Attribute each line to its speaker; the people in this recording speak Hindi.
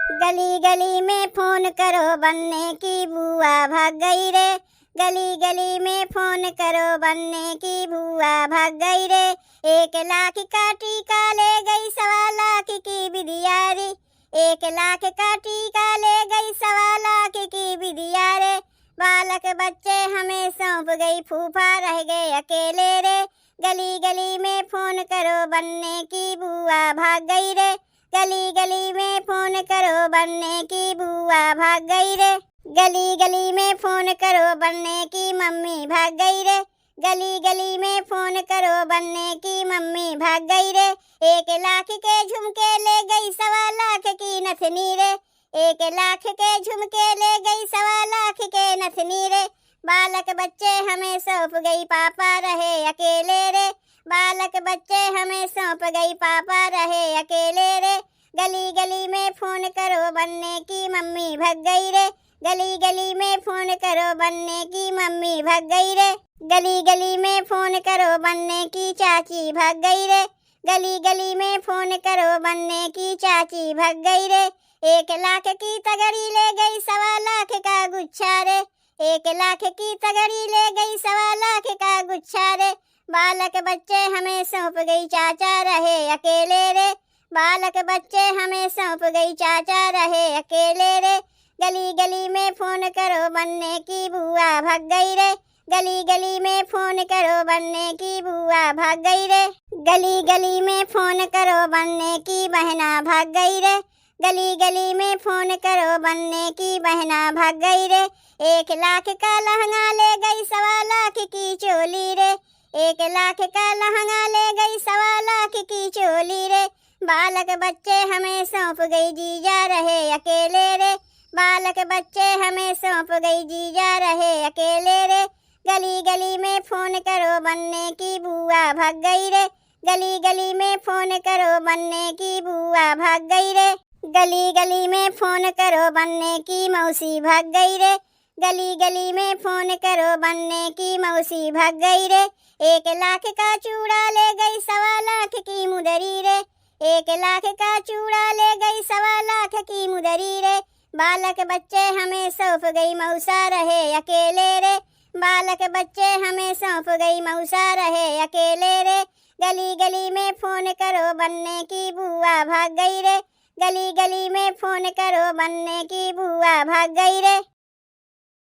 Speaker 1: गली गली में फोन करो बनने की बुआ भाग गई रे। गली गली में फोन करो बनने की बुआ भाग गई रे। 1 लाख का टीका ले गई 1.25 लाख की बिदिया रे। 1 लाख का टीका ले गई 1.25 लाख की बिदिया रे। बालक बच्चे हमें सौंप गई फूफा रह गए अकेले रे। गली गली में फोन करो बनने की बुआ भाग गई रे। गली गली में फोन करो बनने की बुआ भाग गई रे। गली गली में फोन करो बनने की मम्मी भाग गई रे। गली गली में फोन करो बनने की मम्मी भाग गई रे। 1 लाख के झुमके ले गई 1.25 लाख की नथनी रे। 1 लाख के झुमके ले गई 1.25 लाख के नथनी रे। बालक बच्चे हमें सौंप गई पापा रहे अकेले रे। बालक बच्चे हमें सौंप गई पापा रहे अकेले रे। गली गली में फोन करो बनने की मम्मी भाग गई रे। गली गली में फोन करो बनने की मम्मी भाग गई रे। गली गली में फोन करो बनने की चाची भाग गई रे। गली गली में फोन करो बनने की चाची भाग गई रे। 1 लाख की तगड़ी ले गई 1.25 लाख का गुच्छा रे। 1 लाख की तगड़ी ले गई 1.25 लाख का गुच्छा रे। बालक बच्चे हमें सौंप गई चाचा रहे अकेले रे। बालक बच्चे हमें सौंप गई चाचा रहे अकेले रे। गली गली में फोन करो बनने की बुआ भाग गई रे। गली गली में फोन करो बनने की बुआ भाग गई रे। गली गली में फोन करो बनने की बहना भाग गई रे। गली गली में फोन करो बनने की बहना भाग गई रे। 1 लाख का लहंगा ले गई 1.25 लाख की चोली रे। 1 लाख का लहंगा ले गई 1.25 लाख की चोली रे। बालक बच्चे हमें सौंप गई जीजा रहे अकेले रे। बालक बच्चे हमें सौंप गई जीजा रहे अकेले रे। गली गली में फोन करो बनने की बुआ भाग गई रे। गली गली में फोन करो बनने की बुआ भाग गई रे। गली गली में फोन करो बनने की मौसी भाग गई रे। गली गली में फोन करो बनने की मौसी भाग गई रे। 1 लाख का चूड़ा ले गई 1.25 लाख की मुदरी रे। 1 लाख का चूड़ा ले गई 1.25 लाख की मुदरी रे। बालक बच्चे हमें सौंप गई मौसा रहे अकेले रे। बालक बच्चे हमें सौंप गई मौसा रहे अकेले रे। गली गली में फोन करो बनने की बुआ भाग गई रे। गली गली में फोन करो बनने की बुआ भाग गई रे।